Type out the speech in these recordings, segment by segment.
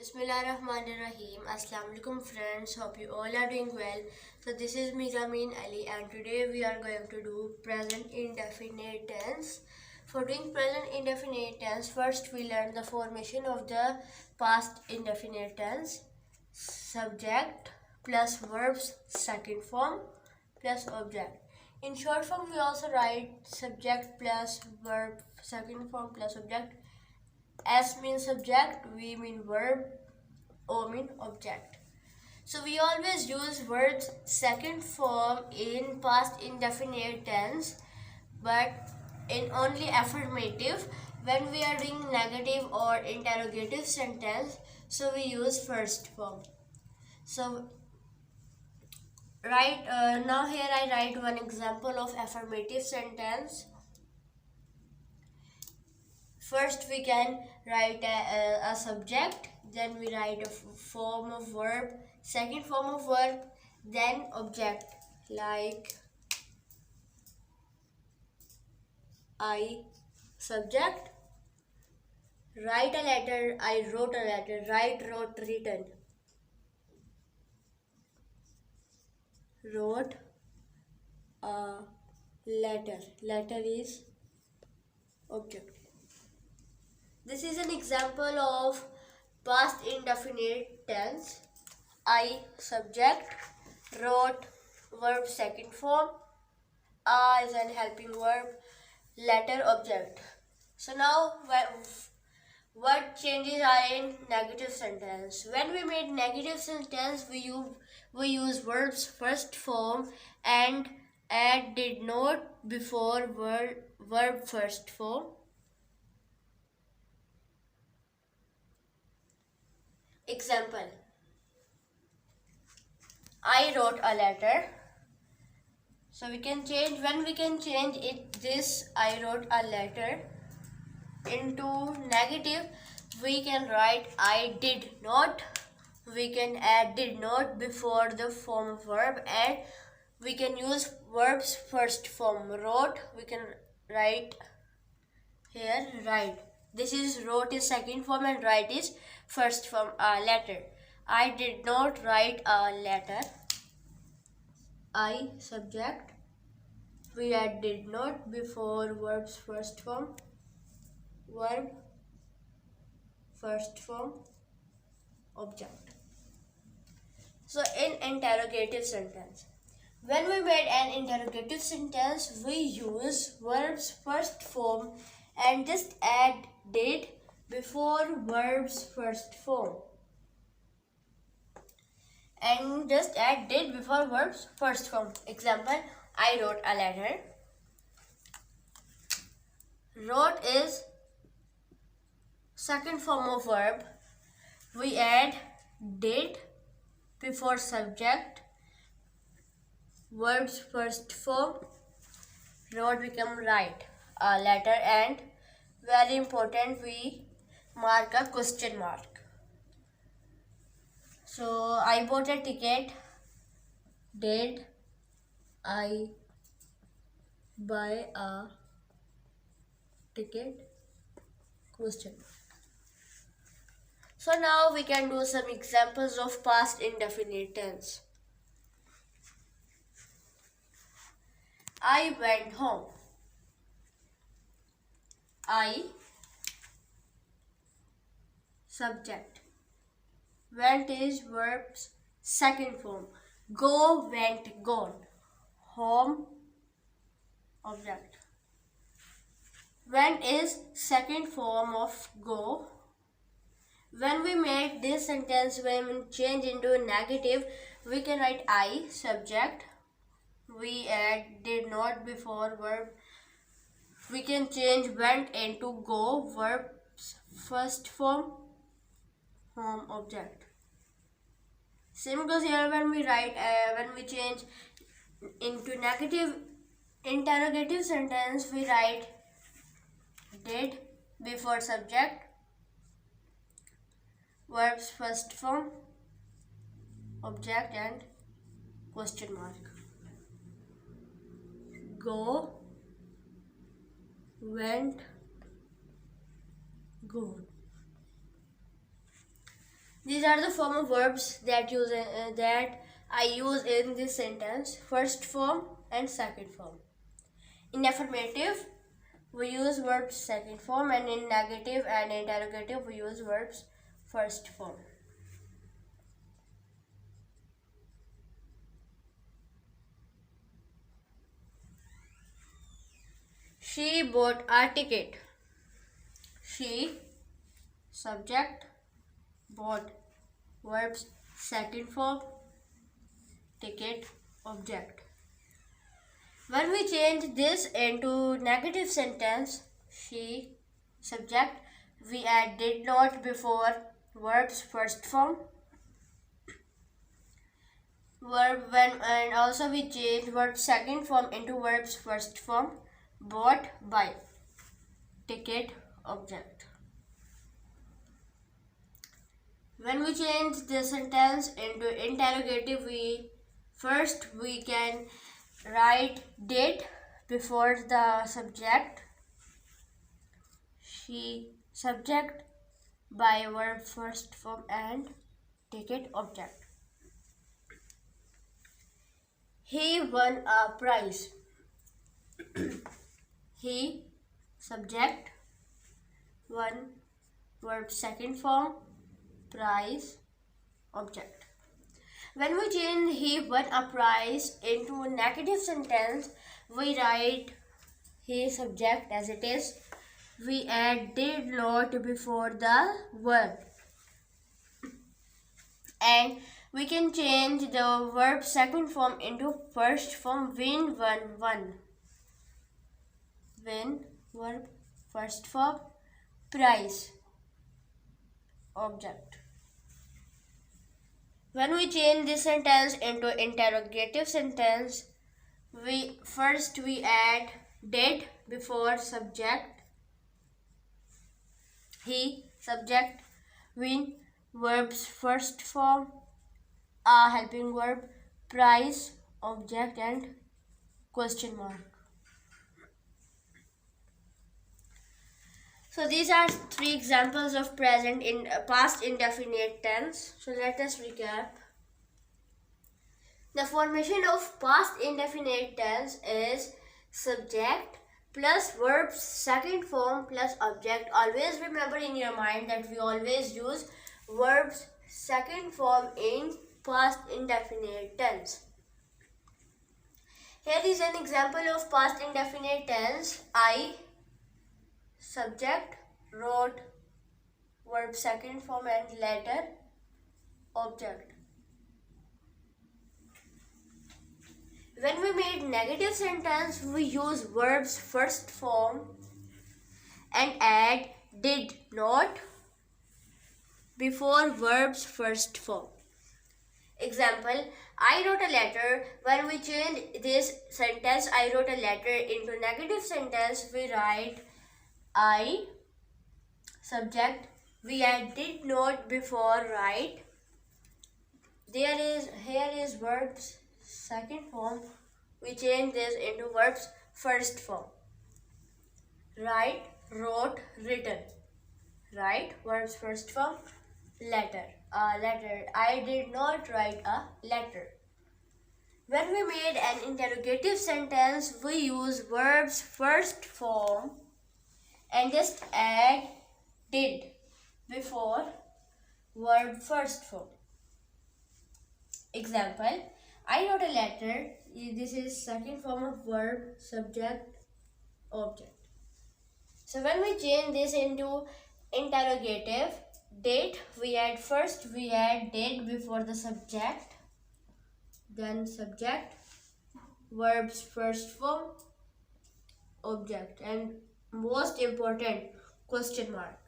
Bismillahirrahmanirrahim. Assalamu alaikum friends. Hope you all are doing well. So this is me Rameen Ali and today we are going to do present indefinite tense. For doing present indefinite tense, first we learn the formation of the past indefinite tense. Subject plus verbs second form plus object. In short form we also write subject plus verb second form plus object. S means subject, V mean verb, O mean object. So we always use verbs second form in past indefinite tense, but in only affirmative. When we are doing negative or interrogative sentence, so we use first form. So now here I write one example of affirmative sentence. First we can write a subject, then we write a form of verb, second form of verb, then object like I subject, write a letter, I wrote a letter, write, wrote, written, wrote a letter, letter is object. This is an example of past indefinite tense. I subject, wrote verb second form, a is an helping verb, letter object. So now what changes are in negative sentence? When we made negative sentence, we use verbs first form and add did not before verb first form. Example, I wrote a letter. So we can change, when we can change it, this I wrote a letter into negative, we can write I did not. We can add did not before the form verb and we can use verbs first form. Wrote, we can write here write. This is wrote is second form and write is first form. A letter. I did not write a letter. I subject. We add did not before verbs first form. Verb first form object. So in interrogative sentence, when we made an interrogative sentence, we use verbs first form and just add did before verbs first form. And just add did before verbs first form. Example, I wrote a letter. Wrote is second form of verb. We add did before subject, verbs first form, wrote become write a letter, and very important, we mark a question mark. So I bought a ticket. Did I buy a ticket? Question mark. So now we can do some examples of past indefinite tense. I went home. I subject. Went is verbs second form. Go, went, gone. Home object. Went is second form of go. When we make this sentence, when we change into negative, we can write I subject. We add did not before verb. We can change went into go, verbs first form, home object. Same goes here when we write when we change into negative interrogative sentence, we write did before subject, verbs first form, object, and question mark. Go, went, gone. These are the form of verbs that I use in this sentence: first form and second form. In affirmative, we use verbs second form, and in negative and interrogative, we use verbs first form. She bought a ticket. She, subject, bought, verbs second form, ticket, object. When we change this into negative sentence, she, subject, we add did not before verbs first form, and also we change verb second form into verbs first form, bought by, ticket, object. When we change the sentence into interrogative, we can write did before the subject, she, subject, by verb first form, and ticket, object. He won a prize. He, subject, won, verb second form, prize, object. When we change he won a prize into a negative sentence, we write he, subject, as it is. We add did not before the verb, and we can change the verb second form into first form: win, won. Win, verb first form, prize, object. When we change this sentence into interrogative sentence, we add did before subject, he, subject, win, verbs first form, a helping verb, prize, object, and question mark. So these are three examples of present in past indefinite tense. So let us recap. The formation of past indefinite tense is subject plus verbs second form plus object. Always remember in your mind that we always use verbs second form in past indefinite tense. Here is an example of past indefinite tense. I, subject, wrote, verb second form, and letter, object. When we made negative sentence, we use verbs first form and add did not before verbs first form. Example, I wrote a letter. When we change this sentence, I wrote a letter, into negative sentence, we write I, subject, we add did not before write. Here is verbs second form. We change this into verbs first form. Write, wrote, written. Write, verbs first form. Letter, a letter. I did not write a letter. When we made an interrogative sentence, we use verbs first form and just add did before verb first form. Example, I wrote a letter. This is second form of verb, subject, object. So when we change this into interrogative, did, we add did before the subject, then subject, verbs first form, object, and most important, question mark.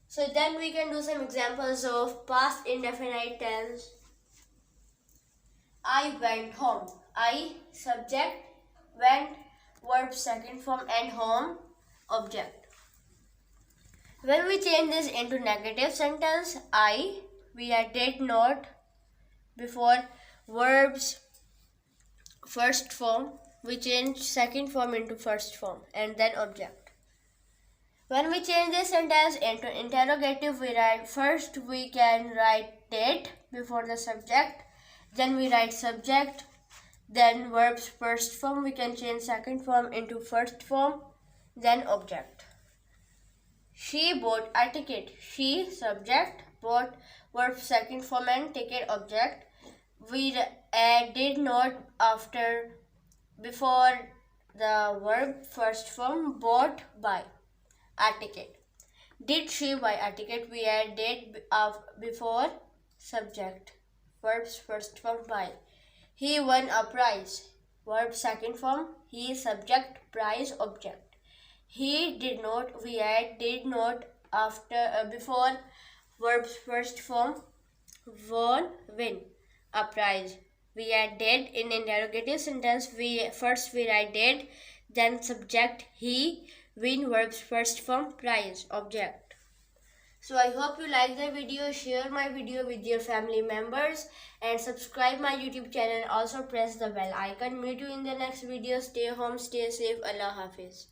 So then we can do some examples of past indefinite tense. I went home. I, subject, went, verb second form, and home, object. When we change this into negative sentence, we add did not before verbs first form. We change second form into first form and then object. When we change this sentence into interrogative, we write first we can write did before the subject, then we write subject, then verb's first form we can change second form into first form, then object. She bought a ticket. She subject, bought verb second form and ticket object. We did not after before the verb first form, bought by a ticket. Did she buy a ticket? We add did before subject, verbs first form by. He won a prize, verb second form, he subject, prize object. He did not, we add did not after before verbs first form, won, win a prize. We add did in interrogative sentence. We write did, then subject he, win verbs first form, prize object. So I hope you like the video. Share my video with your family members and subscribe my YouTube channel. Also press the bell icon. Meet you in the next video. Stay home, stay safe. Allah Hafiz.